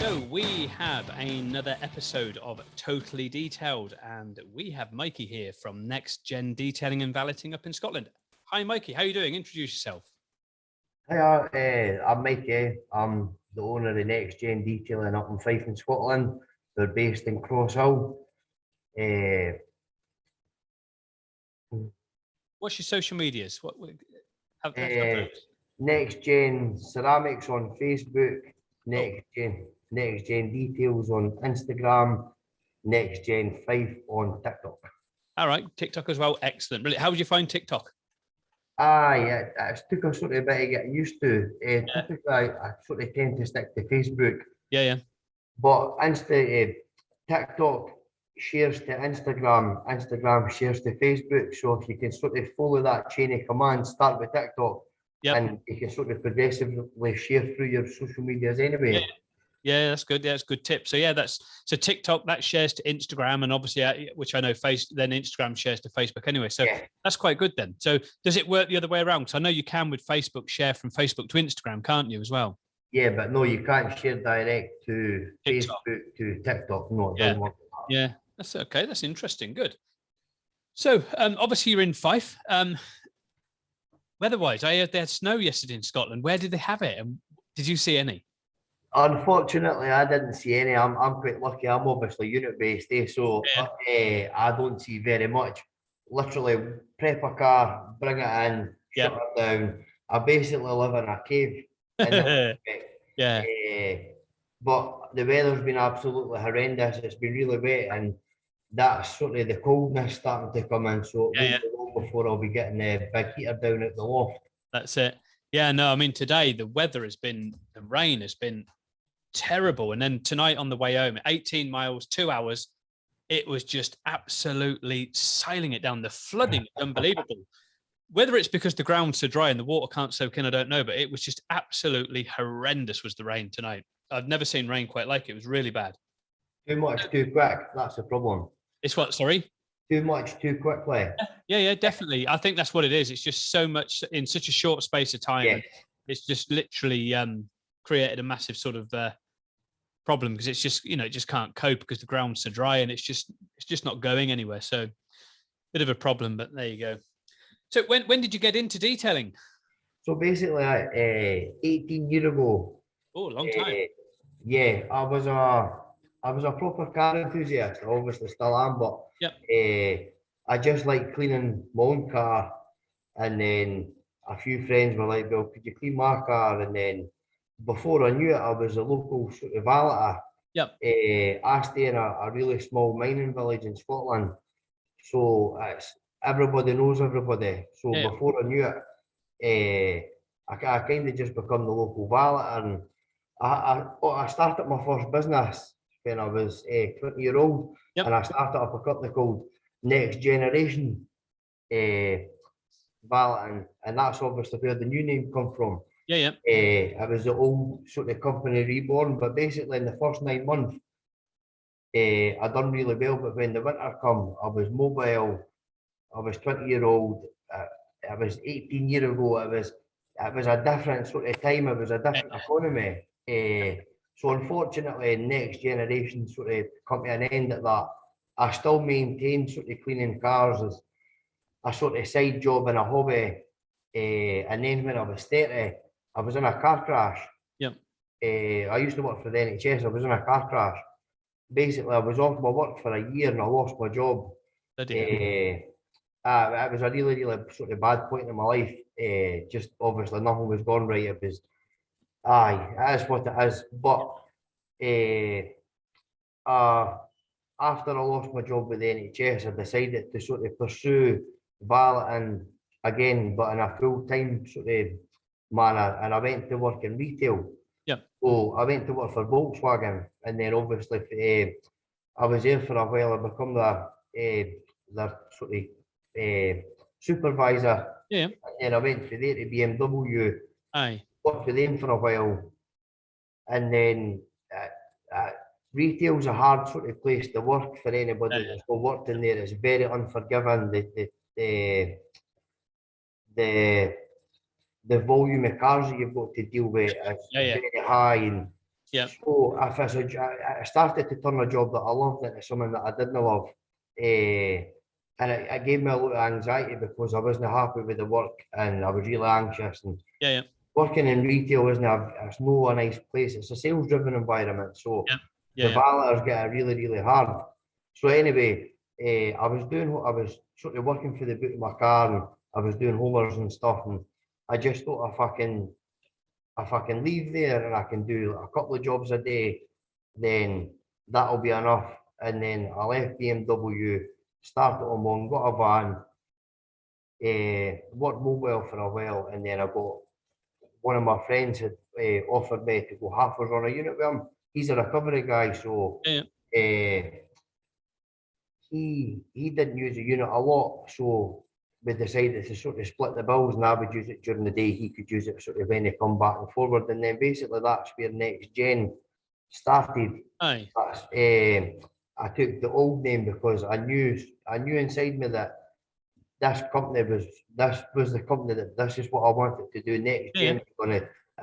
So we have another episode of Totally Detailed, and we have Mikey here from Next Gen Detailing and Valeting up in Scotland. Hi, Mikey. How are you doing? Introduce yourself. Hi, I'm Mikey. I'm the owner of Next Gen Detailing up in Fife in Scotland. They're based in Cross Hill. What's your social medias? Have those? Next Gen Ceramics on Facebook. Next Gen Details on Instagram. Next Gen Fife on TikTok. All right, TikTok as well. Excellent. Brilliant. How would you find TikTok? Yeah, it took a sort of bit to get used to. Typically, I sort of tend to stick to Facebook. Yeah. But TikTok shares to Instagram, Instagram shares to Facebook. So if you can sort of follow that chain of command, start with TikTok, and you can sort of progressively share through your social medias anyway. Yeah, that's good. Yeah, that's a good tip. So yeah, so TikTok that shares to Instagram, and obviously, which I know then Instagram shares to Facebook anyway. So that's quite good then. So does it work the other way around? Because I know you can with Facebook share from Facebook to Instagram, can't you, as well? Yeah, but no, you can't share direct to TikTok. Facebook to TikTok. No, it doesn't work. Yeah, that's okay. That's interesting. Good. So obviously you're in Fife. Weather-wise, I heard they had snow yesterday in Scotland. Where did they have it? And did you see any? Unfortunately, I didn't see any. I'm quite lucky. I'm obviously unit-based, so I don't see very much. Literally, prep a car, bring it in, shut it down. I basically live in a cave. But the weather's been absolutely horrendous. It's been really wet, and that's sort of the coldness starting to come in. So it won't be long before I'll be getting a big heater down at the loft. That's it. Yeah, no, I mean, today the rain has been terrible. And then tonight on the way home, 18 miles, 2 hours, it was just absolutely sailing it down. The flooding is unbelievable. Whether it's because the ground's so dry and the water can't soak in, I don't know, but it was just absolutely horrendous was the rain tonight. I've never seen rain quite like it. It was really bad. Too much, too quick. That's the problem. It's what, sorry? Too much, too quickly. Yeah, definitely. I think that's what it is. It's just so much in such a short space of time. Yes. It's just literally created a massive sort of problem because it's just, it just can't cope because the ground's so dry and it's just not going anywhere. So bit of a problem, but there you go. So when did you get into detailing? So basically 18 years ago. Oh, a long time. Yeah, I was a proper car enthusiast. I obviously still am, but I just like cleaning my own car. And then a few friends were like, well, could you clean my car? And then before I knew it, I was a local sort of valeter. I stay in a really small mining village in Scotland. So everybody knows everybody. So before I knew it, I kind of just become the local valeter. And I started my first business when I was 20 years old. And I started up a company called Next Generation Valeting. And that's obviously where the new name come from. It was the old sort of company reborn, but basically in the first 9 months, I done really well. But when the winter come, I was mobile. I was 20 years old. I was 18 years ago. It was a different sort of time. It was a different economy. So unfortunately, Next Generation sort of come to an end at that. I still maintain sort of cleaning cars as a sort of side job and a hobby. And then when I was 30, I was in a car crash. I used to work for the NHS. I was in a car crash. Basically, I was off my work for a year and I lost my job. It was a really, really sort of bad point in my life. Just obviously nothing was going right. It was, it is what it is. But after I lost my job with the NHS, I decided to sort of pursue valeting again, but in a full-time sort of manner. And I went to work in retail. So I went to work for Volkswagen, and then obviously I was there for a while. I become the sort of supervisor. And then I went from there to BMW. Worked for them for a while, and then retail's a hard sort of place to work for anybody that's not worked in there. It's very unforgiving. The volume of cars that you've got to deal with is very high, and Yeah. So if I started to turn a job that I loved into something that I didn't love, and it gave me a lot of anxiety because I wasn't happy with the work and I was really anxious. And Yeah. working in retail it's no a nice place. It's a sales-driven environment, so the Yeah. valeters get it really, really hard. So anyway, I was sort of working for the boot of my car, and I was doing homers and stuff, and I just thought if I can leave there and I can do a couple of jobs a day, then that'll be enough. And then I left BMW, started on one, got a van, worked mobile for a while, and then I got one of my friends had offered me to go half hours on a unit with him. He's a recovery guy, so he didn't use the unit a lot, so we decided to sort of split the bills, and I would use it during the day. He could use it sort of when he come back and forward, and then basically that's where Next Gen started. Aye. I took the old name because I knew inside me that this was the company that this is what I wanted to do. Next Gen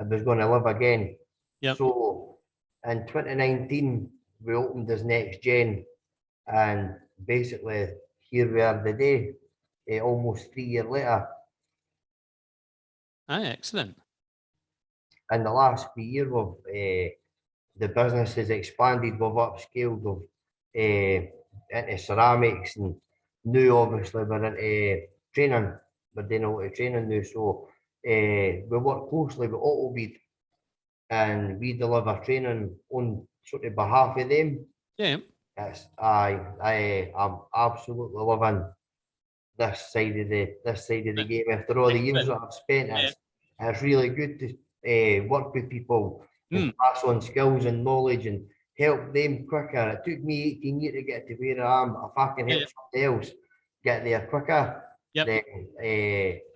was gonna live again. Yep. So in 2019 we opened as Next Gen, and basically here we are today, almost 3 years later. Aye, excellent. In the last few years, the business has expanded. We've upscaled into ceramics, and new obviously we're into training. We're doing a lot of training now, so we work closely with Autobead, and we deliver training on sort of behalf of them. Yeah. I'm absolutely loving this side of the game. After all the years that I've spent, it's really good to work with people and pass on skills and knowledge and help them quicker. It took me 18 years to get to where I am. If I can help somebody else get there quicker, then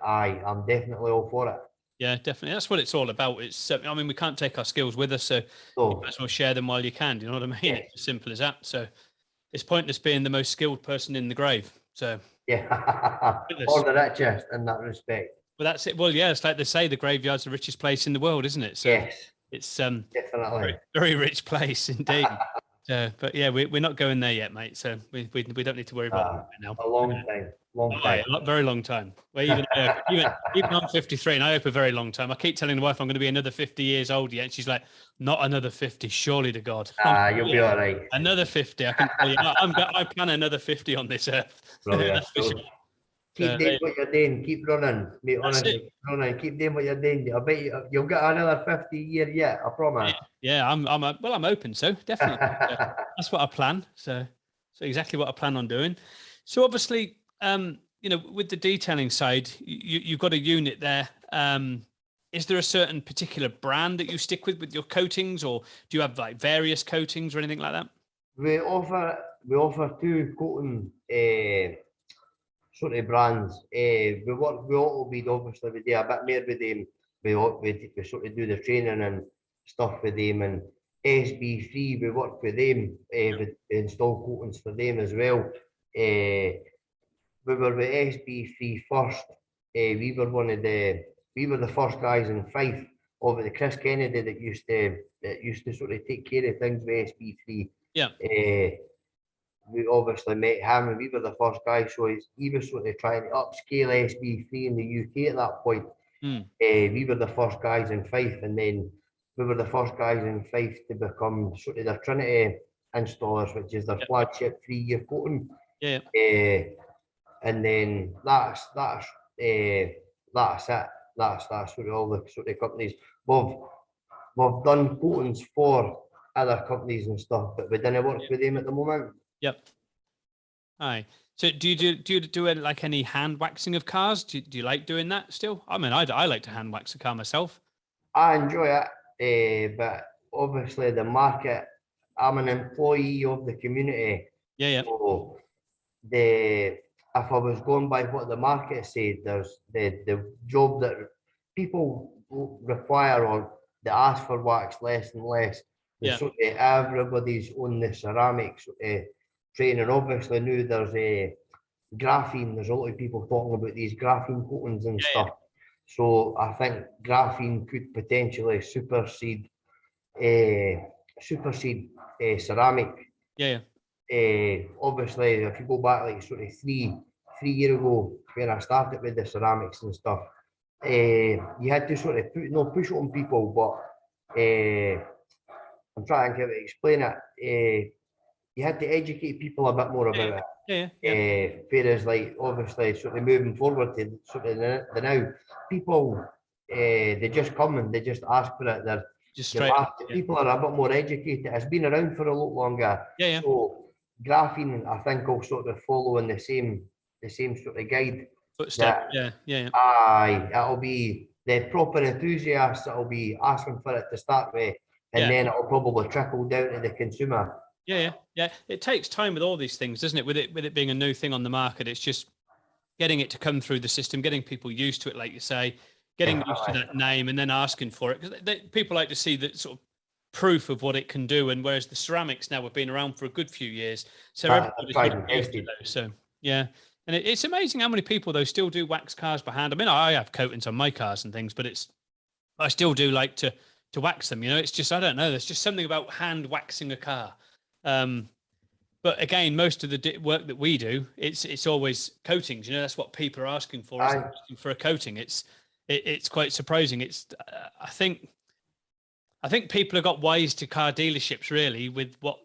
I'm definitely all for it. Yeah, definitely. That's what it's all about. It's, I mean, we can't take our skills with us, so you might as well share them while you can. Do you know what I mean? Yeah. It's as simple as that. So it's pointless being the most skilled person in the grave. So or the richest in that respect. Well, that's it. Well, yeah, it's like they say, the graveyard's the richest place in the world, isn't it? So it's definitely very rich place indeed. But yeah, we're not going there yet, mate. So we don't need to worry about that now. A long time. Very long time. Well, even I'm 53, and I hope a very long time. I keep telling the wife I'm going to be another 50 years old yet, and she's like, "Not another 50, surely to God." You'll be all right. Another 50. I can tell you, I plan another 50 on this earth. That's for sure. Keep doing what you're doing. Keep running. Mate, honestly, running. Keep doing what you're doing. I bet you'll get another 50 year yet. I promise. Yeah, I'm open. So definitely, that's what I plan. So exactly what I plan on doing. So obviously, with the detailing side, you've got a unit there. Is there a certain particular brand that you stick with your coatings, or do you have like various coatings or anything like that? We offer two coating sort of brands. We work with Autobead, obviously. We do a bit more with them. We sort of do the training and stuff with them. And SB3, we work with them. We install coatings for them as well. We were with SB3 first. We were the first guys in Fife, over the Chris Kennedy that used to sort of take care of things with SB3. Yeah. We obviously met him, and we were the first guy, so he was sort of trying to upscale SB3 in the UK at that point. We were the first guys in Fife, and then we were the first guys in Fife to become sort of the Trinity installers, which is their flagship 3-year coating. Yeah. And then that's it. That's sort of all the sort of companies. We've done coatings for other companies and stuff, but we didn't work with them at the moment. Yep. Aye. So do you do like any hand waxing of cars? Do you like doing that still? I mean, I like to hand wax a car myself. I enjoy it, but obviously the market. I'm an employee of the community. Yeah. So if I was going by what the market said, there's the job that people require or they ask for wax less and less. Sort of everybody's on the ceramics training. Obviously now there's graphene. There's a lot of people talking about these graphene coatings and stuff. So I think graphene could potentially supersede supersede ceramic. Yeah. Obviously, if you go back like sort of three years ago when I started with the ceramics and stuff, you had to sort of push it on people, but I'm trying to explain it. You had to educate people a bit more about it. Whereas, like, obviously, sort of moving forward to sort of the now, people, they just come and they just ask for it. They're just straight up, people are a bit more educated. It's been around for a lot longer. So graphene, I think, will sort of follow in the same sort of guide. Footstep. Aye, it'll be the proper enthusiasts that'll be asking for it to start with, and then it'll probably trickle down to the consumer. Yeah. It takes time with all these things, doesn't it? With it being a new thing on the market, it's just getting it to come through the system, getting people used to it, like you say, getting used to that name, and then asking for it. Because people like to see the sort of proof of what it can do, and whereas the ceramics now have been around for a good few years, so everybody's sort of used to those. So yeah, and it's amazing how many people though still do wax cars by hand. I mean, I have coatings on my cars and things, but I still do like to wax them. You know, it's just, I don't know, there's just something about hand waxing a car. But again, most of the work that we do, it's always coatings. You know, that's what people are asking for. Asking for a coating. It's quite surprising. I think people have got wise to car dealerships really with what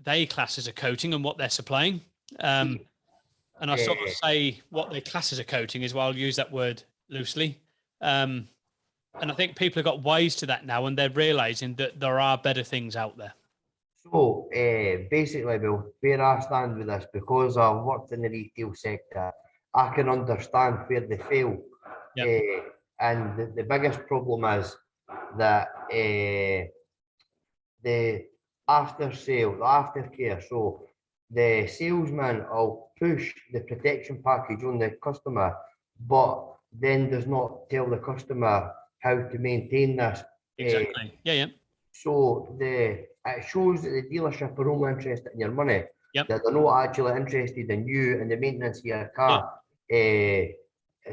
they class as a coating and what they're supplying. And I sort of say what they class as a coating as well. I'll use that word loosely. And I think people have got wise to that now, and they're realizing that there are better things out there. So basically, Bill, where I stand with this, because I've worked in the retail sector, I can understand where they fail. And the biggest problem is that the after sale, the aftercare. So the salesman will push the protection package on the customer, but then does not tell the customer how to maintain this. Exactly. So it shows that the dealership are only interested in your money, that they're not actually interested in you and the maintenance of your car.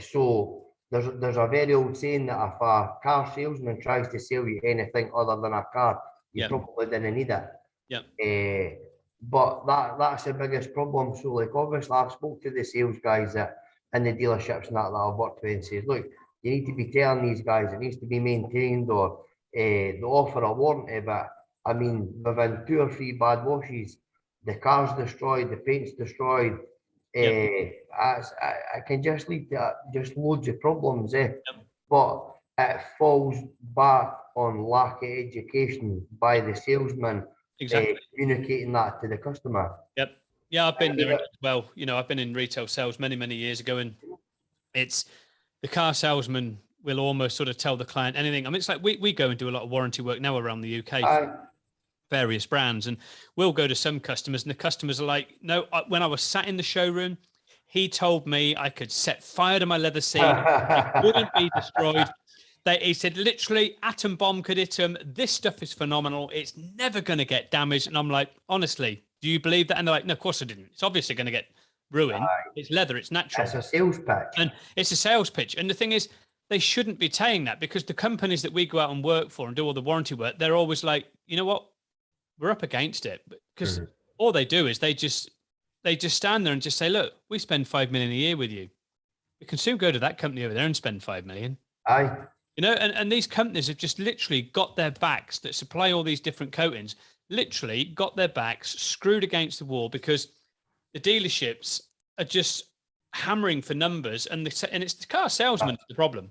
So there's a very old saying that if a car salesman tries to sell you anything other than a car, you probably didn't need it. But that's the biggest problem. So, like, obviously, I've spoke to the sales guys that in the dealerships and that I've worked with and says, look, you need to be telling these guys it needs to be maintained, or they offer a warranty, but I mean, within 2 or 3 bad washes, the car's destroyed, the paint's destroyed. It can just lead to just loads of problems. But it falls back on lack of education by the salesman, communicating that to the customer. Yeah, I've been there as well. You know, I've been in retail sales many years ago, and it's the car salesman will almost sort of tell the client anything. I mean, it's like we go and do a lot of warranty work now around the UK for various brands, and we'll go to some customers, and the customers are like, no, when I was sat in the showroom, he told me I could set fire to my leather seat, it wouldn't be destroyed. He said, literally, atom bomb could hit him. This stuff is phenomenal. It's never going to get damaged. And I'm like, honestly, do you believe that? And they're like, no, of course I didn't. It's obviously going to get ruined. It's leather. It's natural. It's a sales pitch. And it's a sales pitch. And the thing is, they shouldn't be saying that, because the companies that we go out and work for and do all the warranty work, they're always like, you know what? We're up against it. Because all they do is they just stand there and just say, look, we spend 5 million a year with you. We can soon go to that company over there and spend 5 million. You know, and these companies have just literally got their backs that supply all these different coatings, literally got their backs screwed against the wall, because the dealerships are just hammering for numbers, and it's the car salesman that's the problem.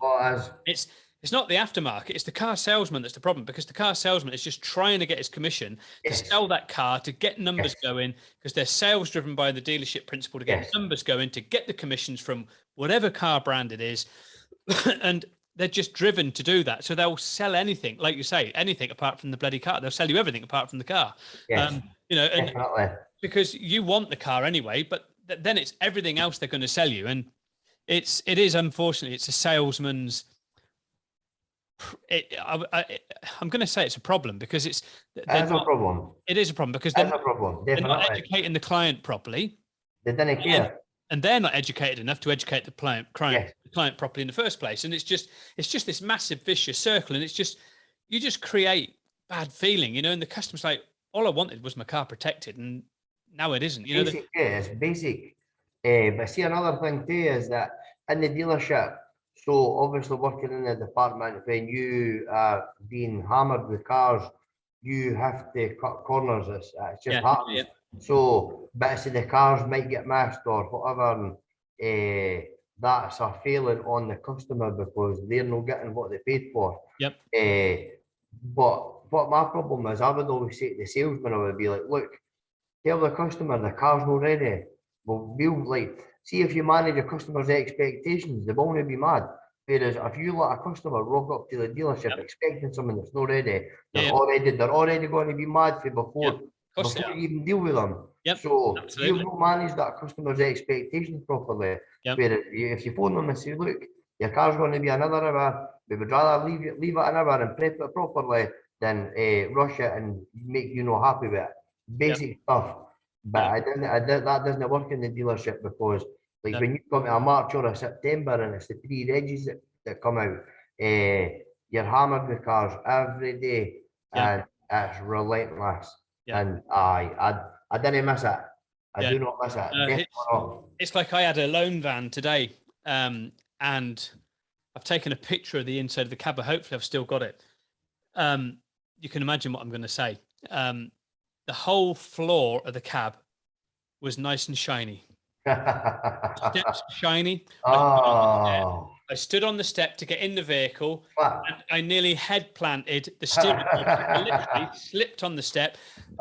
It's not the aftermarket, it's the car salesman that's the problem, because the car salesman is just trying to get his commission to sell that car, to get numbers going, because they're sales driven by the dealership principle, to get numbers going, to get the commissions from whatever car brand it is. And they're just driven to do that. So they'll sell anything, like you say, anything apart from the bloody car. They'll sell you everything apart from the car. You know, and because you want the car anyway, but then it's everything else they're going to sell you. And it is unfortunately, it's a salesman's. I'm going to say it's a problem, because it's a problem. It is a problem because they're not educating the client properly. They didn't care. And they're not educated enough to educate the client properly in the first place. And it's just this massive vicious circle. And you just create bad feeling, and the customer's like, all I wanted was my car protected, and now it isn't. Basic, it's basic. But see, another thing too is that in the dealership, so obviously working in the department, when you are being hammered with cars, you have to cut corners. It's just happens. Yeah. So bits of the cars might get missed or whatever. And, that's a failing on the customer because they're not getting what they paid for. Yep. But what my problem is, I would always say to the salesman, I would be like, look, tell the customer the car's not ready. Well, we'll see if you manage a customer's expectations, they won't be mad. Whereas if you let a customer rock up to the dealership expecting something that's not ready, they're already going to be mad for before you even deal with them. So you've not managed that customer's expectations properly. Whereas if you phone them and say, look, your car's going to be another hour, we would rather leave it an hour and prep it properly than rush it and make you not happy with it. Basic stuff. But that doesn't work in the dealership because when you come to a March or a September and it's the 3 regis that come out, you're hammered with cars every day and it's relentless. And I didn't miss it. I do not miss it. It's like I had a loan van today, and I've taken a picture of the inside of the cab, but hopefully I've still got it. You can imagine what I'm going to say. The whole floor of the cab was nice and shiny. Steps shiny. I stood on the step to get in the vehicle. And I nearly head planted the steering wheel. I literally slipped on the step.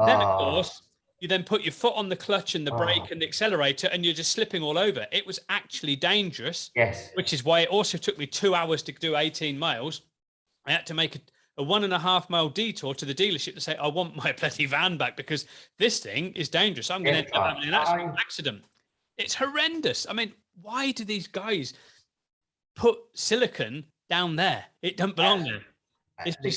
Then, of course, you then put your foot on the clutch and the brake and the accelerator, and you're just slipping all over. It was actually dangerous. Yes. Which is why it also took me 2 hours to do 18 miles. I had to make a 1.5 mile detour to the dealership to say, I want my bloody van back because this thing is dangerous. I'm going to end up having an accident. It's horrendous. I mean, why do these guys put silicon down there? It doesn't belong there. The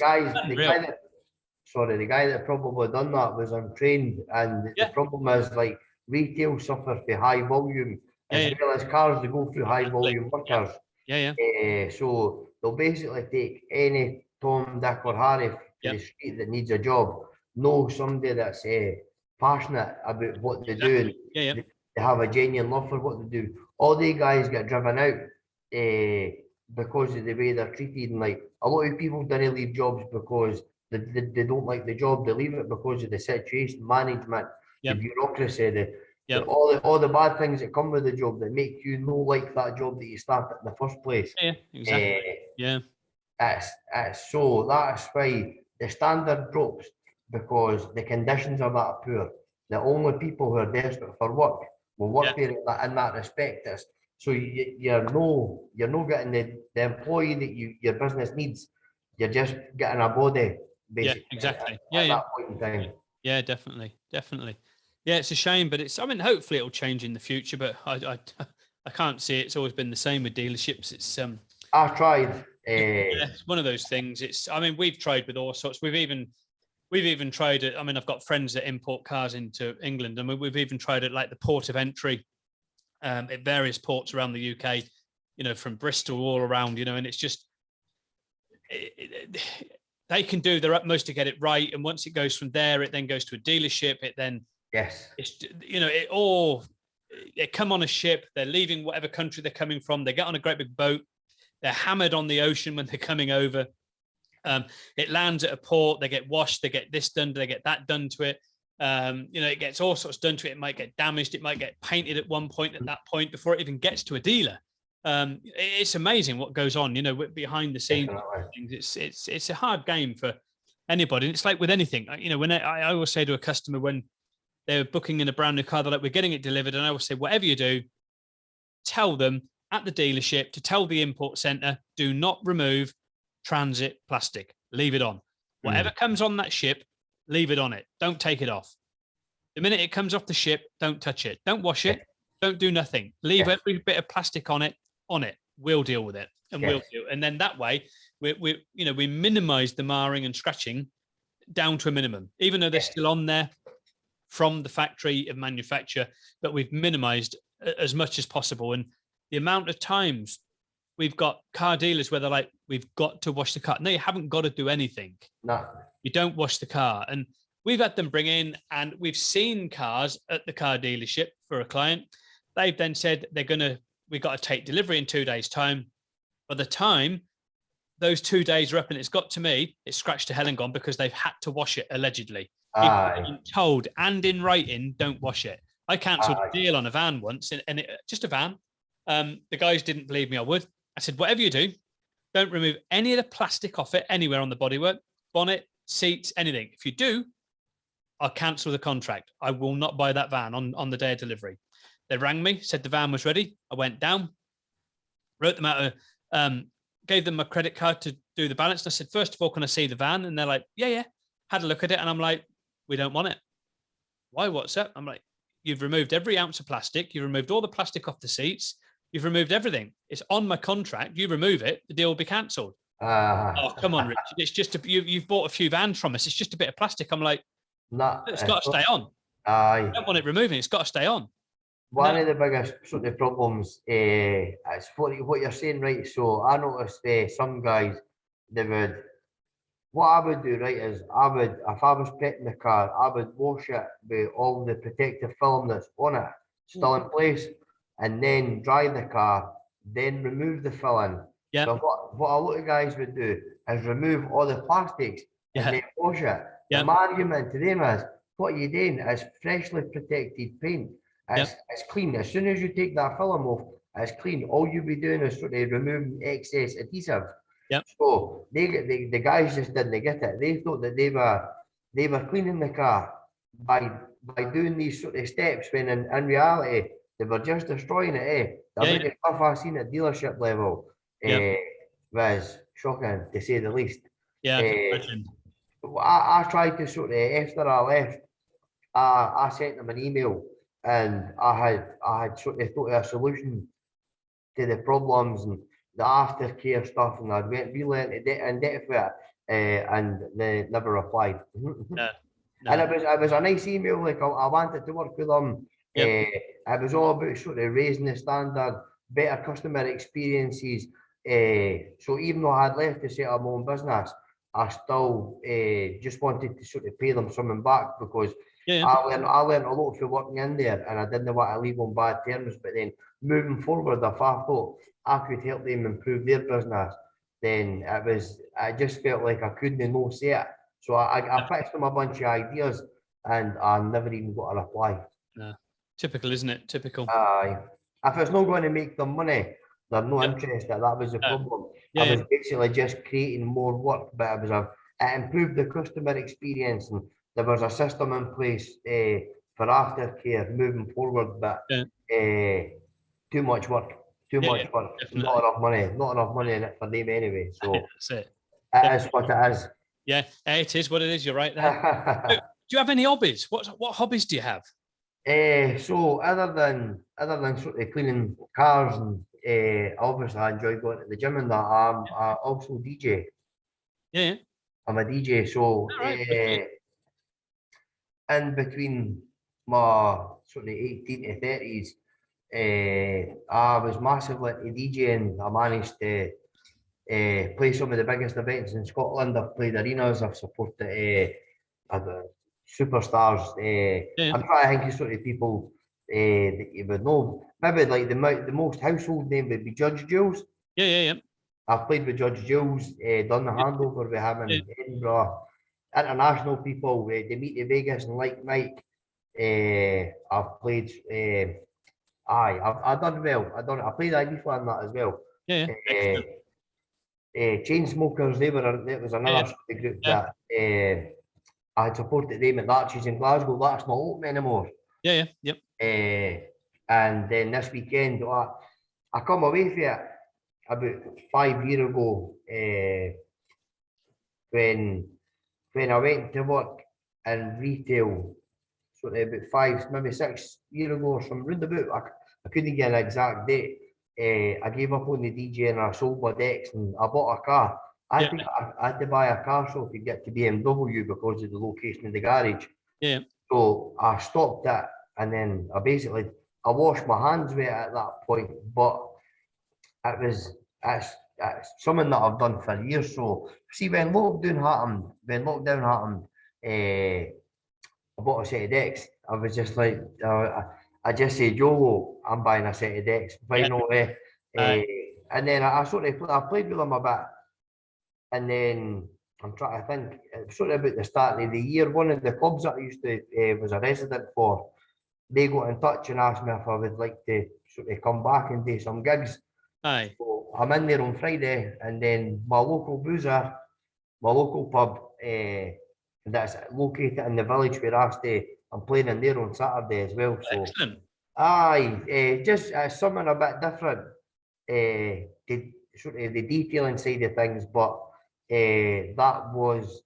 guy that probably done that was untrained, and the problem is like retail suffers for high volume as well as cars that go through high volume workers. So they'll basically take any Tom, Dick or Harry to the street that needs a job, know somebody that's passionate about what they do, and they have a genuine love for what they do. All the guys get driven out because of the way they're treated, and like a lot of people don't leave jobs because they don't like the job. They leave it because of the situation, management, the bureaucracy, all the bad things that come with the job that make you not like that job that you started in the first place. So that's why the standard drops, because the conditions are that poor. The only people who are desperate for work will work there in that respect. So you're not getting the employee that your business needs. You're just getting a body, basically. At that point in time. Yeah, definitely. Yeah, it's a shame, but hopefully it'll change in the future. But I can't see it. It's always been the same with dealerships. It's I've tried. It's one of those things. We've tried with all sorts. We've even tried it. I've got friends that import cars into England, and we've even tried it like the port of entry at various ports around the UK, from Bristol all around, and it's just, they can do their utmost to get it right. And once it goes from there, it then goes to a dealership. It then, they come on a ship, they're leaving whatever country they're coming from. They get on a great big boat. They're hammered on the ocean when they're coming over. It lands at a port. They get washed. They get this done. They get that done to it. It gets all sorts done to it. It might get damaged. It might get painted at one point, at that point, before it even gets to a dealer. It's amazing what goes on, behind the scenes. It's a hard game for anybody. And it's like with anything, when I always say to a customer when they're booking in a brand new car, they're like, we're getting it delivered. And I always say, whatever you do, tell them at the dealership to tell the import center, do not remove transit plastic. Leave it on. Whatever comes on that ship, leave it on it. Don't take it off. The minute it comes off the ship, don't touch it. Don't wash it. Don't do nothing. Leave every bit of plastic on it. We'll deal with it, and we'll do. And then that way, we minimize the marring and scratching down to a minimum, even though they're still on there from the factory of manufacture. But we've minimized as much as possible. And the amount of times we've got car dealers where they're like, we've got to wash the car. No, you haven't got to do anything. No. You don't wash the car. And we've had them bring in, and we've seen cars at the car dealership for a client. They've then said we've got to take delivery in 2 days' time. By the time those 2 days are up and it's got to me, it's scratched to hell and gone because they've had to wash it allegedly. People have been told and in writing, don't wash it. I cancelled a deal on a van once, and just a van. The guys didn't believe me I would. I said, whatever you do, don't remove any of the plastic off it anywhere on the bodywork, bonnet, seats, anything. If you do, I'll cancel the contract. I will not buy that van on the day of delivery. They rang me, said the van was ready. I went down, wrote them out, gave them my credit card to do the balance. And I said, first of all, can I see the van? And they're like, yeah. Had a look at it. And I'm like, we don't want it. Why? What's up? I'm like, you've removed every ounce of plastic. You've removed all the plastic off the seats. You've removed everything. It's on my contract. You remove it, the deal will be cancelled. Oh, come on, Richard. It's just you've bought a few vans from us. It's just a bit of plastic. I'm like, it's got to stay on. I don't want it removing. It's got to stay on. One of the biggest sort of problems is what you're saying, right? So I noticed some guys, what I would do, right, is if I was prepping the car, I would wash it with all the protective film that's on it still in place, and then dry the car, then remove the filling. Yeah. So what a lot of guys would do is remove all the plastics and then wash it. Yeah. My argument to them is, what are you doing? It's freshly protected paint. It's clean. As soon as you take that film off, it's clean. All you'll be doing is sort of removing excess adhesive. Yep. So the guys just didn't get it. They thought that they were cleaning the car by doing these sort of steps, when in reality they were just destroying it. The amount of stuff I've seen at dealership level was shocking, to say the least. Yeah. I tried to sort of, after I left, I sent them an email, and I had sort of thought of a solution to the problems and the aftercare stuff, and I went really in depth with it, and they never replied. No. And it was a nice email. Like I wanted to work with them. It was all about sort of raising the standard, better customer experiences. So even though I had left to set up my own business, I still just wanted to sort of pay them something back, because I learned a lot for working in there, and I didn't want to leave on bad terms. But then moving forward, if I thought I could help them improve their business, then I just felt like I couldn't no say it. So I pitched them a bunch of ideas, and I never even got a reply. No. Typical, isn't it? Typical. If it's not going to make them money, they're no interested. That was the problem. I was basically just creating more work, but it improved the customer experience, and there was a system in place for aftercare moving forward, but too much work. Definitely. Not enough money in it for them anyway. So that's it. It is what it is. Yeah, it is what it is. You're right there. Do you have any hobbies? What hobbies do you have? So other than sort of cleaning cars, and obviously I enjoy going to the gym, and that I'm also DJ. Yeah. I'm a DJ, so in between my sort of 18 to 30s, I was massively into DJing. I managed to play some of the biggest events in Scotland. I've played arenas. I've supported superstars. I'm trying to think of sort of people that you would know. Maybe like the most household name would be Judge Jules. Yeah. I've played with Judge Jules, done the handover with him in Edinburgh. International people, Dimitri Vegas and like Mike. I've played. I've done well. I played Ibiza and that as well. Yeah. Chainsmokers, that was another sort of group that I had supported them at Arches in Glasgow. That's not open anymore. Yep. And then this weekend, I come away from it about 5 years ago, when I went to work in retail, sort of about 5, maybe 6 years ago, or some roundabout. I couldn't get an exact date. I gave up on the DJ and I sold my decks and I bought a car. I had to buy a car so I could get to BMW because of the location of the garage. Yeah. So I stopped that, and then I washed my hands with it at that point. But it that's something that I've done for years. So see, when lockdown happened, I bought a set of decks. I was just like, I just said, YOLO, I'm buying a set of decks finally. And then I sort of I played with them a bit, and then I'm trying to think, sort of about the start of the year, one of the clubs that I used to was a resident for, they got in touch and asked me if I would like to sort of come back and do some gigs. Aye. So I'm in there on Friday, and then my local boozer, my local pub, that's located in the village where I stay, I'm playing in there on Saturday as well. So excellent. Aye, just something a bit different. The sort of the detailing side of things, but it was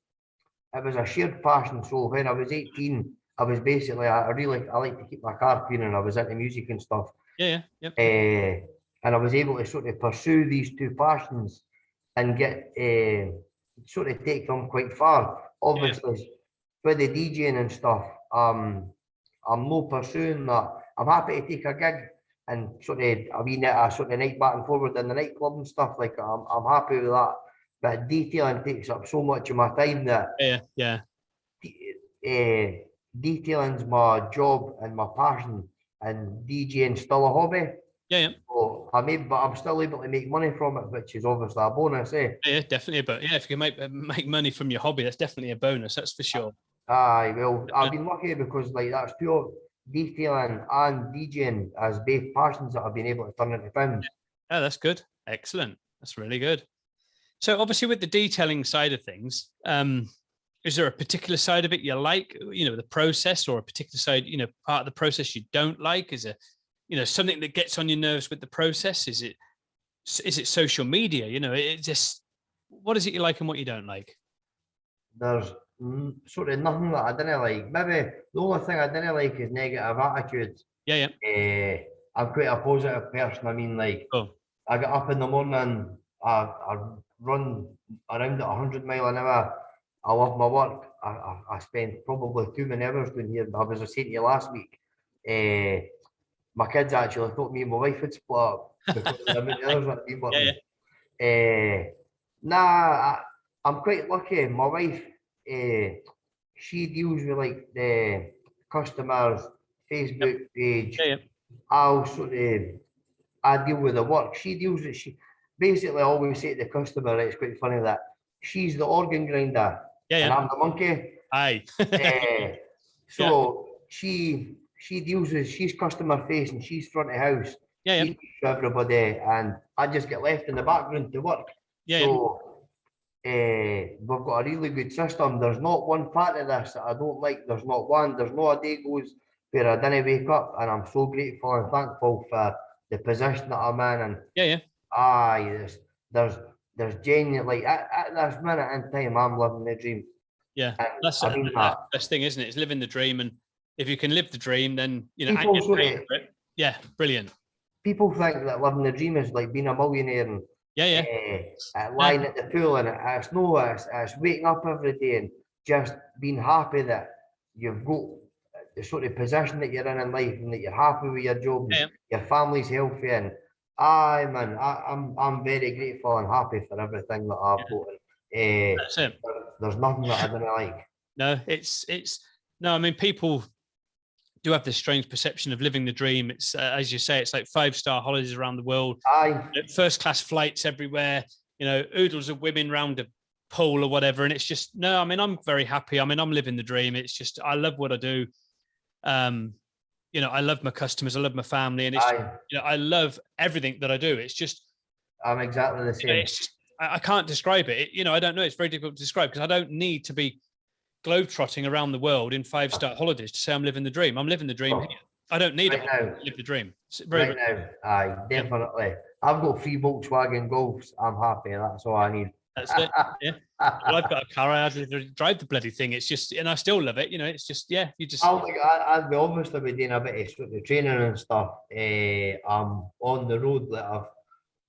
a shared passion. So when I was 18, I was basically I like to keep my car clean, and I was into music and stuff. Yeah, yep. And I was able to sort of pursue these two passions and get sort of take them quite far. Obviously, with the DJing and stuff, I'm not pursuing that. I'm happy to take a gig and sort of a sort of night back and forward in the nightclub and stuff like that. I'm happy with that. But detailing takes up so much of my time that detailing's my job and my passion, and DJing still a hobby. So I'm still able to make money from it, which is obviously a bonus, eh? Yeah, definitely. But yeah, if you can make money from your hobby, that's definitely a bonus. That's for sure. Aye, well, I've been lucky because like that's pure detailing and DJing as both passions that I've been able to turn into pounds. Oh, that's good. Excellent. That's really good. So obviously with the detailing side of things, is there a particular side of it you like, the process, or a particular side, part of the process you don't like? Is it, something that gets on your nerves with the process? Is it social media? It just, what is it you like and what you don't like? There's sort of nothing that I didn't like. Maybe the only thing I didn't like is negative attitude. I'm quite a positive person. I mean, like, I get up in the morning, I run around at 100 miles an hour. I love my work. I spend probably too many hours doing here. I was saying to you last week, my kids actually thought me and my wife would split up because of the amount of hours that I've been working. I'm quite lucky. My wife, she deals with like the customers' Facebook page. I deal with the work. She deals with basically I always say to the customer, it's quite funny that she's the organ grinder and I'm the monkey. Aye. So she deals with, she's customer facing, she's front of house. She speaks to everybody, and I just get left in the background to work. We've got a really good system. There's not one part of this that I don't like. There's not one. There's no a day goes where I didn't wake up, and I'm so grateful and thankful for the position that I'm in. And there's genuinely at this minute in time, I'm living the dream. Yeah, that's the best thing, isn't it? It's living the dream, and if you can live the dream, then brilliant. People think that living the dream is like being a millionaire and lying at the pool, and it's waking up every day and just being happy that you've got the sort of position that you're in life, and that you're happy with your job, and your family's healthy, and I'm very grateful and happy for everything that I've got. That's it. There's nothing that I didn't like. No, I mean, people do have this strange perception of living the dream. It's as you say, it's like 5-star holidays around the world, first class flights everywhere, oodles of women round a pool or whatever. And it's just, no, I mean, I'm very happy. I mean, I'm living the dream. It's just, I love what I do. I love my customers, I love my family, and it's I love everything that I do. It's just, I'm exactly the same. It's just, I can't describe it. I don't know. It's very difficult to describe because I don't need to be globetrotting around the world in 5-star holidays to say I'm living the dream. I'm living the dream here. I don't need it to live the dream. Definitely. I've got 3 Volkswagen Golfs. I'm happy. That's all I need. That's it. Yeah. Well, I've got a car. I had to drive the bloody thing. It's just, and I still love it. It's just, you just. I've obviously been doing a bit of sort of training and stuff. I'm on the road that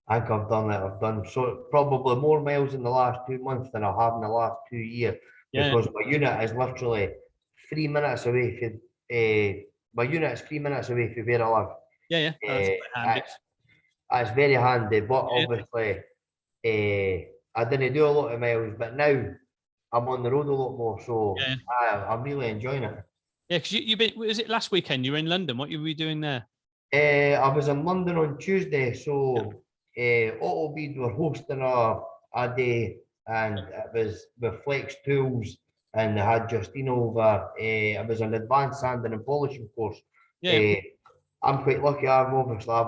I've done so probably more miles in the last 2 months than I have in the last 2 years. Because my unit is literally 3 minutes away from my unit is 3 minutes away from where I live. That's handy. It's very handy, but Yeah. obviously, I didn't do a lot of miles, but now I'm on the road a lot more, so I'm really enjoying it. Yeah, because you've been, was it last weekend? You were in London. What were you doing there? I was in London on Tuesday, so Autobead were hosting a day, and it was with Flex Tools, and they had Justine over. It was an advanced sanding and polishing course. Yeah. I'm quite lucky. I've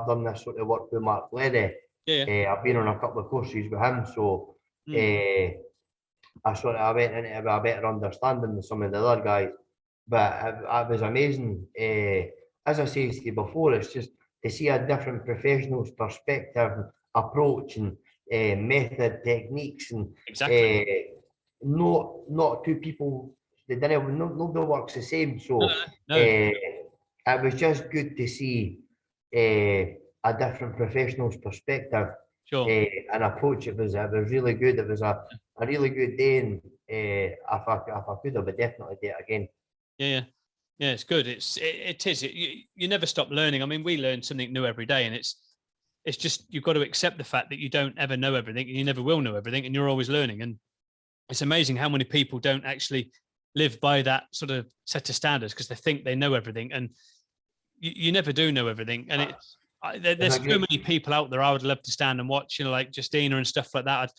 done this sort of work with Mark Leddy. Yeah. I've been on a couple of courses with him, so Mm. I went into it with a better understanding than some of the other guys. But it was amazing. As I said to you before, it's just to see a different professional's perspective, approach, and method, techniques, and Exactly. not two people. They didn't. Nobody works the same. So No. it was just good to see a different professional's perspective Sure. and approach. It was really good. It was a really good day, and if I could, I would definitely do it again. Yeah. Yeah, it's good. It is. You never stop learning. I mean, we learn something new every day, and it's just you've got to accept the fact that you don't ever know everything, and you never will know everything, and you're always learning. And it's amazing how many people don't actually live by that sort of set of standards because they think they know everything, and you never do know everything. And there's so many people out there I would love to stand and watch, like Justina and stuff like that.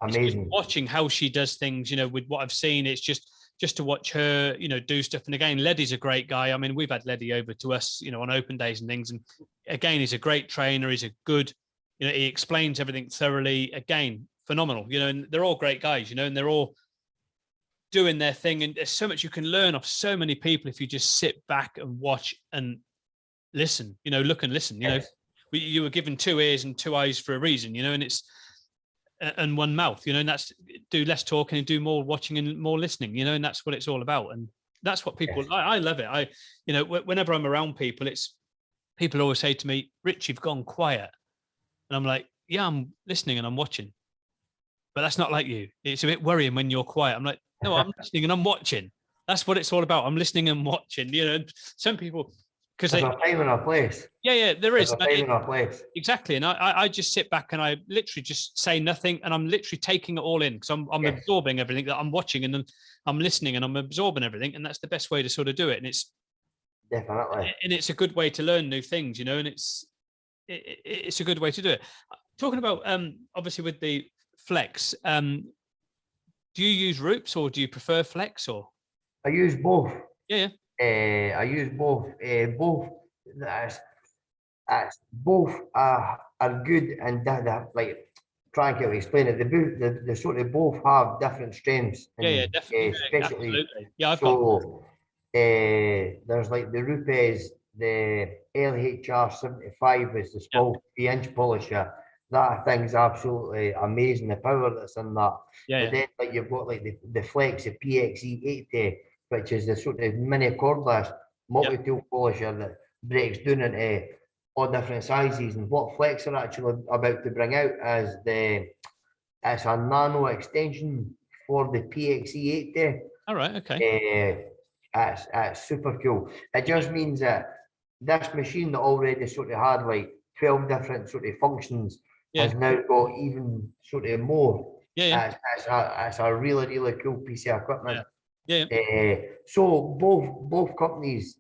Amazing. Watching how she does things, with what I've seen, it's just to watch her, do stuff. And again, Leddy's a great guy. I mean, we've had Leddy over to us, on open days and things. And again, he's a great trainer. He's a good, he explains everything thoroughly. Again, phenomenal, and they're all great guys, and they're all doing their thing. And there's so much you can learn off so many people if you just sit back and watch and listen, look and listen. You were given 2 ears and 2 eyes for a reason, and it's and 1 mouth, and that's do less talking and do more watching and more listening, and that's what it's all about. And that's what people I love it. Whenever I'm around people, people always say to me, Rich, you've gone quiet. And I'm like, yeah, I'm listening and I'm watching. But that's not like you. It's a bit worrying when you're quiet. I'm like, no, I'm listening and I'm watching. That's what it's all about. I'm listening and watching. Some people, because there's a time and a place. Yeah, there is. There's a time and a place. Exactly. And I just sit back and I literally just say nothing, and I'm literally taking it all in because I'm absorbing everything that I'm watching, and then I'm listening and I'm absorbing everything. And that's the best way to sort of do it. And it's definitely, and it's a good way to learn new things, and it's a good way to do it. Talking about obviously with the flex, do you use Roops or do you prefer flex? Or I use both. Yeah. I use both. Both. Both are good, and like try and explain it. They sort of both have different strengths. Yeah, definitely. Especially. Absolutely. Yeah, there's like the Rupes, the LHR 75 is the small 3-inch polisher. That thing's absolutely amazing. The power that's in that. But then like you've got like the Flex, the PXE 80, which is the sort of mini cordless multi-tool polisher that breaks down into all different sizes. And what Flex are actually about to bring out is it's a nano extension for the PXE 80. All right, okay. It's super cool. It just means that this machine that already sort of had like 12 different sort of functions has now got even sort of more. It's a really, really cool piece of equipment. So both companies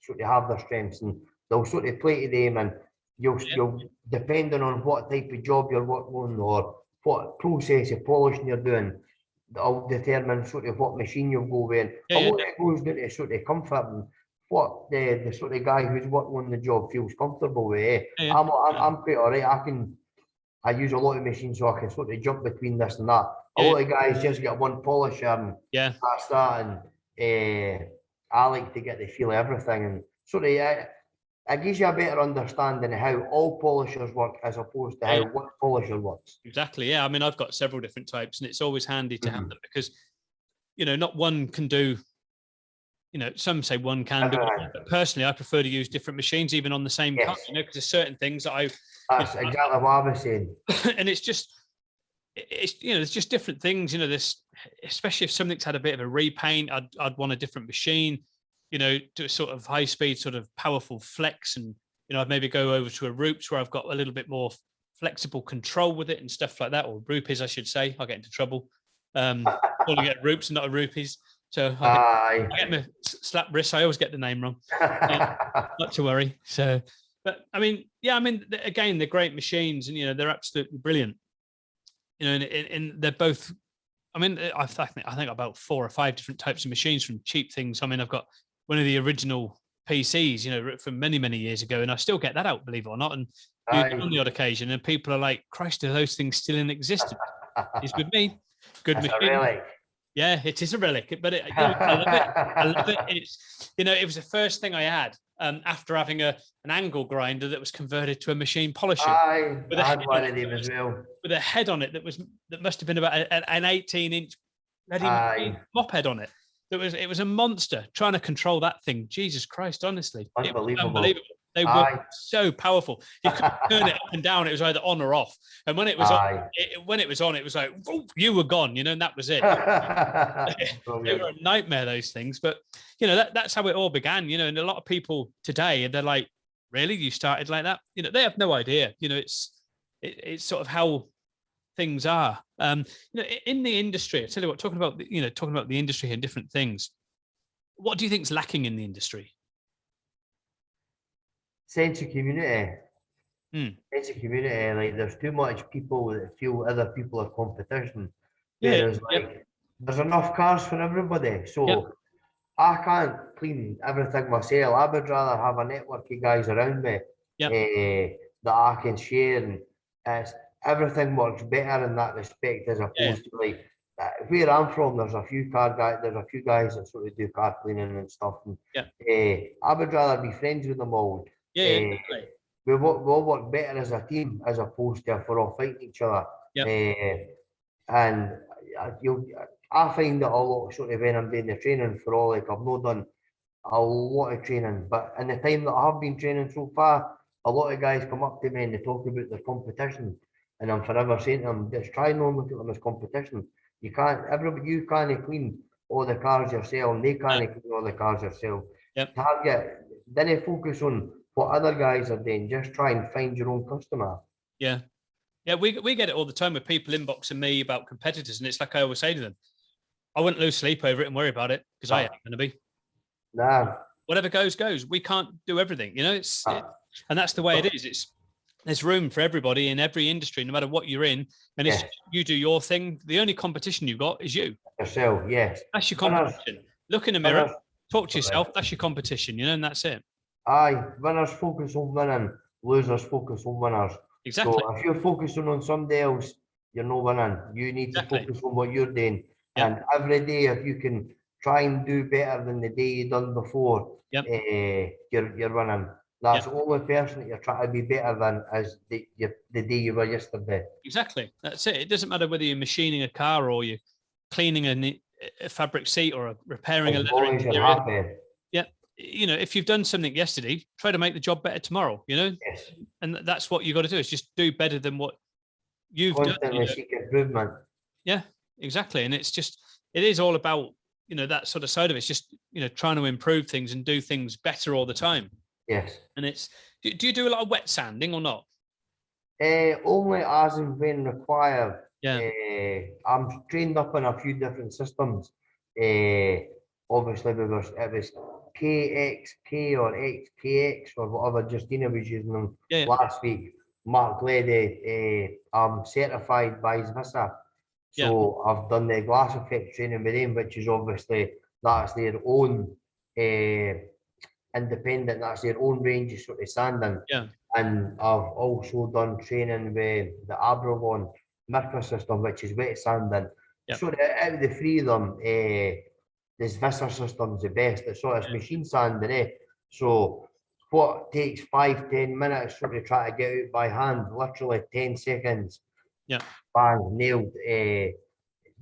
sort of have their strengths, and they'll sort of play to them, and you'll depending on what type of job you're working on or what process of polishing you're doing, that'll determine sort of what machine you'll go with. A lot of it goes down to sort of comfort and what the sort of guy who's working on the job feels comfortable with. I'm quite all right. I use a lot of machines so I can sort of jump between this and that. A lot of guys just get one polisher and that's that. And I like to get the feel of everything, and sort of it gives you a better understanding of how all polishers work as opposed to how one polisher works. Exactly. Yeah. I mean, I've got several different types, and it's always handy to have them because, not one can do. Some say one can do, but personally, I prefer to use different machines, even on the same cut. Because there's certain things that That's exactly what I was saying. And it's there's just different things. This, especially if something's had a bit of a repaint, I'd want a different machine. Do a sort of high speed, sort of powerful flex, and you know, I'd maybe go over to a Roops where I've got a little bit more flexible control with it and stuff like that, or Rupees, I should say. I'll get into trouble. Calling it Roops and not a Rupees. So I get my slap wrist. I always get the name wrong. Not to worry. So, but I mean, yeah, I mean, again, they're great machines, and you know, they're absolutely brilliant. You know, and they're both. I mean, I think about 4 or 5 different types of machines, from cheap things. I mean, I've got one of the original PCs, you know, from many, many years ago, and I still get that out, believe it or not, and use it on the odd occasion. And people are like, "Christ, are those things still in existence?" It's with me. Good That's machine. a relic. Yeah, it is a relic, but you know, I love it. I love it. It's, you know, it was the first thing I had after having an angle grinder that was converted to a machine polisher. I had one of them as well. With a head on it that must have been about an 18-inch mop head on it. It was a monster trying to control that thing. Jesus Christ, honestly, unbelievable. They were so powerful. You could turn it up and down. It was either on or off. And when it was on, it was like, oh, you were gone, you know, and that was it. They were a nightmare, those things. But, you know, that's how it all began, you know, and a lot of people today, they're like, really? You started like that? You know, they have no idea. You know, it's sort of how things are. You know, in the industry, I tell you what, talking about the industry and different things, what do you think is lacking in the industry? Sense of community. Sense of community. Like, there's too much people that feel other people are competition. Whereas, there's enough cars for everybody. So I can't clean everything myself. I would rather have a network of guys around me that I can share, and everything works better in that respect, as opposed to like where I'm from. There's a few guys that sort of do car cleaning and stuff. And, I would rather be friends with them all. We all work better as a team, as opposed to if we're all fighting each other. And I find that a lot, sort of, when I'm doing the training for all, like, I've not done a lot of training, but in the time that I have been training so far, a lot of guys come up to me and they talk about their competition, and I'm forever saying to them, just try not to look at them as competition. You can't clean all the cars yourself, and they can't clean all the cars yourself. Then focus on what other guys are doing. Just try and find your own customer. Yeah, we get it all the time with people inboxing me about competitors, and it's like I always say to them, I wouldn't lose sleep over it and worry about it, because I ain't going to be. Nah. Whatever goes. We can't do everything, you know. And that's the way it is. There's room for everybody in every industry, no matter what you're in. And it's you do your thing. The only competition you've got is you. Yourself, yes. That's your competition. Look in the mirror, talk to yourself. That's your competition, you know, and that's it. Aye, winners focus on winning, losers focus on winners. Exactly. So if you're focusing on somebody else, you're not winning. You need to focus on what you're doing. And every day, if you can try and do better than the day you done before, you're winning. That's the only person that you're trying to be better than as the day you were yesterday. Exactly. That's it. It doesn't matter whether you're machining a car or you're cleaning a fabric seat or repairing a leather interior. You know, if you've done something yesterday, try to make the job better tomorrow, you know? Yes. And that's what you got to do, is just do better than what you've done. Constantly seek improvement. Yeah, exactly. And it is all about, you know, that sort of side of it. It's just, you know, trying to improve things and do things better all the time. Yes. And do you do a lot of wet sanding or not? Only as and when required. Yeah. I'm trained up in a few different systems. Obviously, it was KXK or XKX or whatever Justina was using them last week. Mark Lady, I'm certified by Visa. So I've done the glass effect training with them, which is obviously, that's their own independent, that's their own range of sort of sanding. And I've also done training with the Abralon Mirka system, which is wet sanding. So out of the three of them, this Visser system's the best. It's sort of machine sanding, So what takes 5-10 minutes sort of try to get out by hand, literally 10 seconds. Bang, nailed.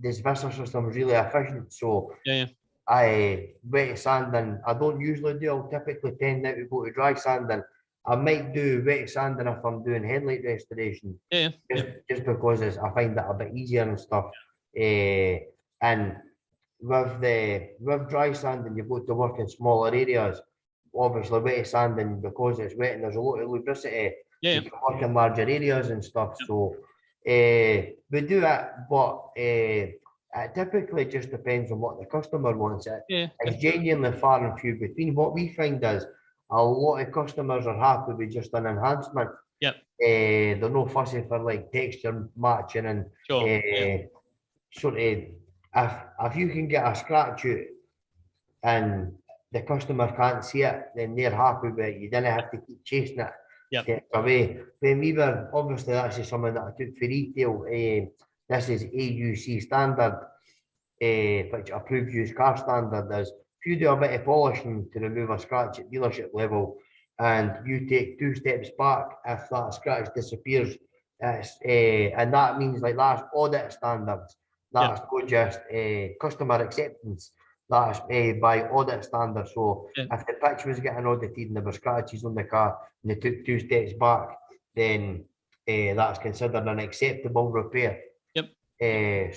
This Visser system is really efficient. So I wet sanding, I don't usually do. I'll typically tend now to go to dry sanding. I might do wet sanding if I'm doing headlight restoration. Just because I find that a bit easier and stuff. And with dry sanding, you've got to work in smaller areas. obviously wet sanding, because it's wet and there's a lot of lubricity, you can work in larger areas and stuff. So we do it, but it typically just depends on what the customer wants. It's genuinely far and few between. What we find is a lot of customers are happy with just an enhancement. They're no fussy for like texture matching and sort of, if you can get a scratch out and the customer can't see it, then they're happy with it. You don't have to keep chasing it away. When we were, obviously that's just something that I took for retail. This is AUC standard, which approved used car standard is. If you do a bit of polishing to remove a scratch at dealership level, and you take 2 steps back, if that scratch disappears, and that means like that's audit standards. That's not just customer acceptance. That's by audit standards. So if the pitch was getting audited and there were scratches on the car and they took 2 steps back, then that's considered an acceptable repair.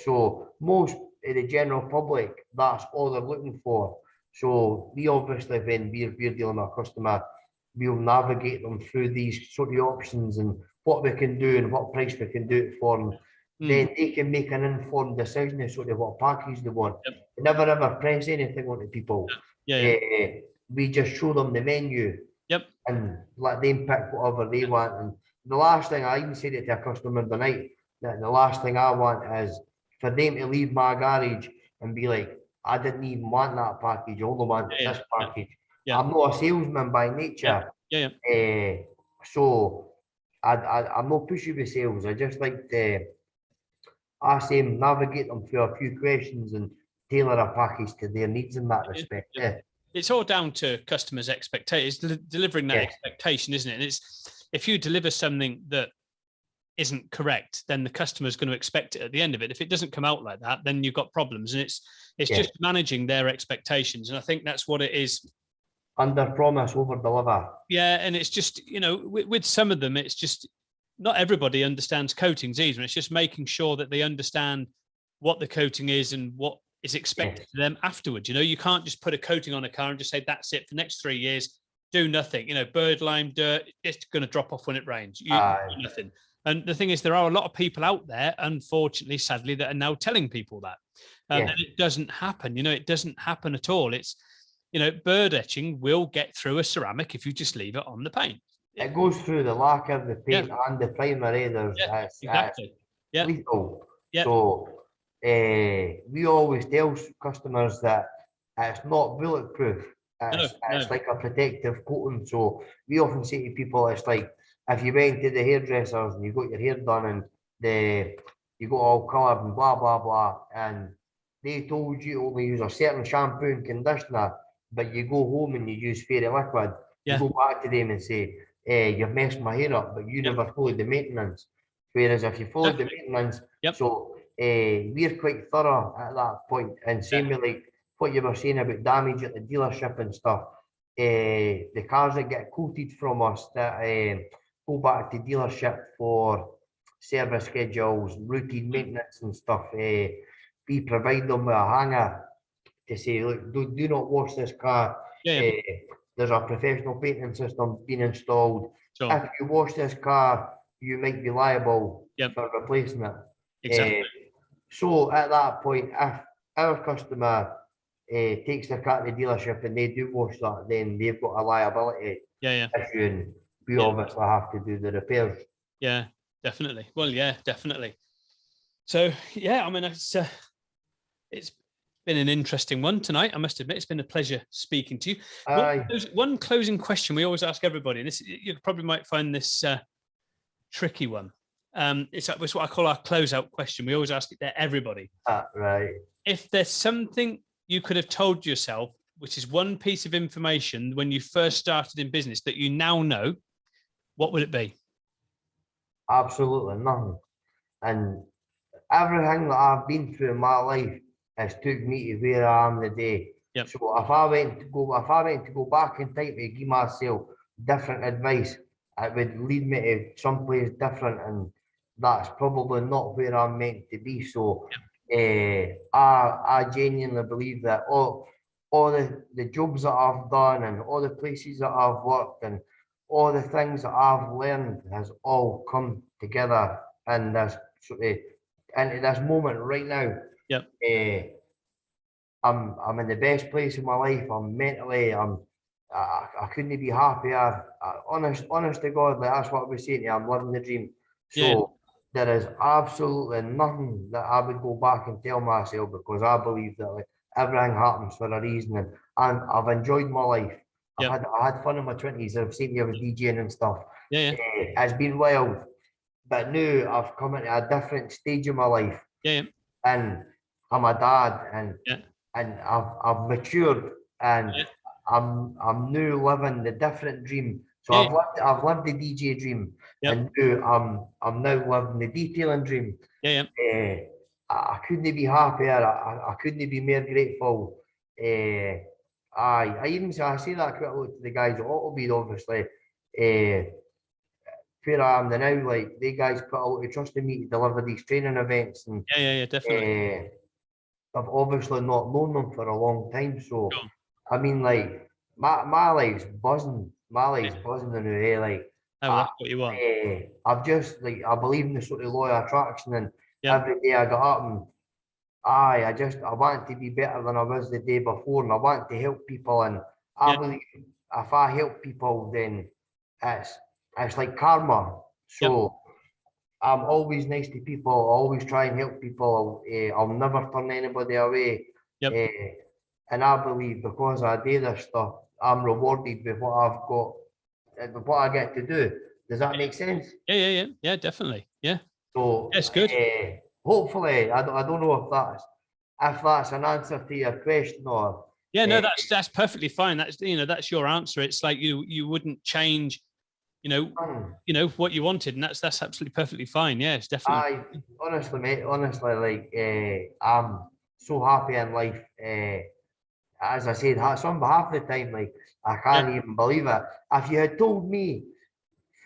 So most of the general public, that's all they're looking for. So we obviously, when we're dealing with a customer, we'll navigate them through these sort of options and what we can do and what price we can do it for. And then they can make an informed decision as sort of what package they want. We never ever press anything onto people. We just show them the menu and let them pick whatever they want. And the last thing, I even said it to a customer tonight, that the last thing I want is for them to leave my garage and be like, I didn't even want that package, I only want this package. I'm not a salesman by nature. So I'm not pushy with sales. I just like to ask them, navigate them through a few questions and tailor a package to their needs in that respect. It's all down to customers' expectations, delivering that expectation, isn't it? And it's, if you deliver something that isn't correct, then the customer's going to expect it at the end of it. If it doesn't come out like that, then you've got problems. And it's just managing their expectations. And I think that's what it is. Under promise, over deliver. Yeah, and it's just, you know, with some of them, it's just not everybody understands coatings either. It's just making sure that they understand what the coating is and what is expected of them afterwards. You know, you can't just put a coating on a car and just say that's it for the next 3 years, do nothing. You know, bird lime, dirt, it's going to drop off when it rains. You do nothing. And the thing is, there are a lot of people out there, unfortunately, sadly, that are now telling people that. And it doesn't happen. You know, it doesn't happen at all. It's, you know, bird etching will get through a ceramic if you just leave it on the paint. It goes through the lacquer, the paint, and the primer. There's exactly. Lethal. So we always tell customers that it's not bulletproof. It's like a protective coating. So we often say to people, it's like if you went to the hairdressers and you got your hair done and you got all coloured and blah blah blah, and they told you only use a certain shampoo and conditioner, but you go home and you use fairy liquid. You go back to them and say, you've messed my hair up, but you never followed the maintenance. Whereas if you followed the maintenance, so we're quite thorough at that point. And same with like what you were saying about damage at the dealership and stuff. The cars that get coated from us that go back to dealership for service schedules, routine maintenance and stuff, we provide them with a hanger to say, look, do not wash this car. There's a professional painting system being installed. If you wash this car, you might be liable for replacing it. So at that point, if our customer takes their car to the dealership and they do wash that, then they've got a liability issue, and we obviously have to do the repairs. Yeah, definitely. Well, yeah, definitely. So yeah, I mean, it's been an interesting one tonight. I must admit, it's been a pleasure speaking to you. One closing question we always ask everybody, and this you probably might find this tricky one. It's what I call our closeout question. We always ask it to everybody. Right. If there's something you could have told yourself, which is one piece of information when you first started in business that you now know, what would it be? Absolutely nothing. And everything that I've been through in my life has took me to where I am today. So if I went to go back in time to give myself different advice, it would lead me to someplace different, and that's probably not where I'm meant to be. So I genuinely believe that all the jobs that I've done and all the places that I've worked and all the things that I've learned has all come together in this sort of into this moment right now. Yep. I'm in the best place in my life. I'm mentally, I couldn't be happier. Honest to God, like that's what I was saying to you, I'm living the dream. So there is absolutely nothing that I would go back and tell myself, because I believe that like everything happens for a reason, and I've enjoyed my life. I had fun in my 20s. I've seen you, I was DJing and stuff. It's been wild, but now I've come into a different stage of my life. And I'm a dad, and I've matured, and I'm now living the different dream. So I've lived the DJ dream, and now I'm now living the detailing dream. I couldn't be happier. I couldn't be more grateful. I even say that quite a lot to the guys at Autobead, obviously. Where I am now, like they guys put a lot of trust in me to deliver these training events, and definitely. I've obviously not known them for a long time, so I mean, like my life's buzzing. My life's buzzing in a way, like that's what you want. I've just like I believe in the sort of law of attraction, and every day I got up and I want to be better than I was the day before, and I want to help people, and I believe if I help people, then it's like karma. So I'm always nice to people. I always try and help people. I'll never turn anybody away. And I believe because I do this stuff, I'm rewarded with what I've got, with what I get to do. Does that make sense? Yeah, definitely. Yeah. So it's good. Hopefully, I don't know if that's an answer to your question or. No, that's perfectly fine. That's your answer. It's like you wouldn't change. What you wanted, and that's absolutely perfectly fine. Yeah, it's definitely. Honestly, mate, like I'm so happy in life. As I said, some half the time, like I can't even believe it. If you had told me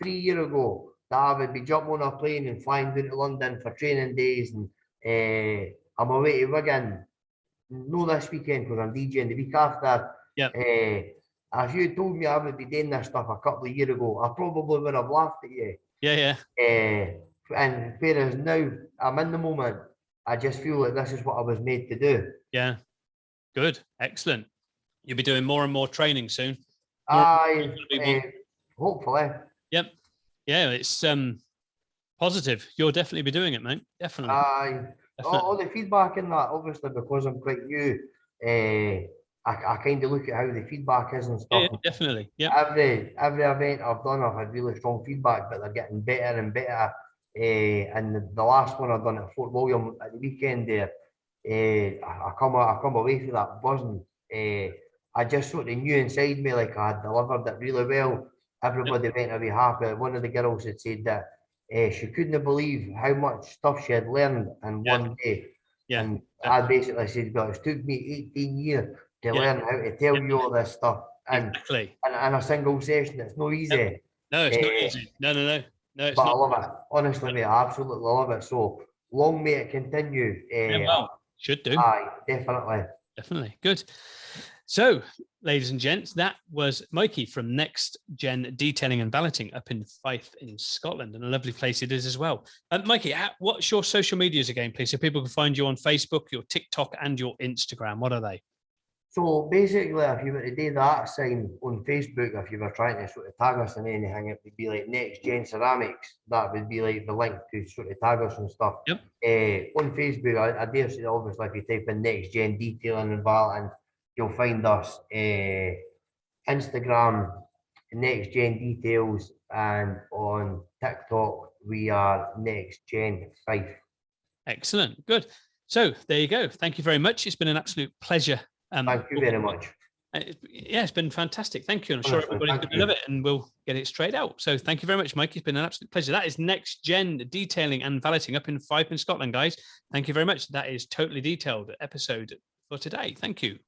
3 years ago that I would be jumping on a plane and flying down to London for training days, and I'm away to Wigan, no this weekend because I'm DJing the week after. If you told me I would be doing this stuff a couple of years ago, I probably would have laughed at you. And whereas now I'm in the moment, I just feel like this is what I was made to do. Yeah. Good. Excellent. You'll be doing more and more training soon. Hopefully. Yep. Yeah, it's positive. You'll definitely be doing it, mate. Definitely. All the feedback in that, obviously, because I'm quite new, I kind of look at how the feedback is and stuff. Yeah, definitely. Yeah. Every event I've done, I've had really strong feedback, but they're getting better and better. And the last one I've done at Fort William at the weekend there, I come away from that buzzing. I just sort of knew inside me like I had delivered it really well. Everybody went away happy. One of the girls had said that she couldn't believe how much stuff she had learned in one day. And I basically said, well, it's took me 18 years to learn how to tell you all this stuff. And in a single session, it's no easy. No, it's not easy. No, it's but not. I love it. Honestly, mate, I absolutely love it. So long may it continue. Should do. Aye, definitely. Definitely. Good. So, ladies and gents, that was Mikey from Next Gen Detailing and Valeting up in Fife in Scotland, and a lovely place it is as well. Mikey, what's your social medias again, please, so people can find you on Facebook, your TikTok, and your Instagram? What are they? So basically, if you were to do that sign on Facebook, if you were trying to sort of tag us in anything, it would be like Next Gen Ceramics. That would be like the link to sort of tag us and stuff. On Facebook, I dare say, obviously, if you type in Next Gen Detailing and Valeting, you'll find us. Instagram, Next Gen Details, and on TikTok, we are Next Gen Fife. Excellent. Good. So there you go. Thank you very much. It's been an absolute pleasure. Thank you very much. Yeah, it's been fantastic. Thank you. And I'm sure everybody's going to love it, and we'll get it straight out. So thank you very much, Mike. It's been an absolute pleasure. That is Next Gen Detailing and Valeting up in Fife in Scotland, guys. Thank you very much. That is Totally Detailed episode for today. Thank you.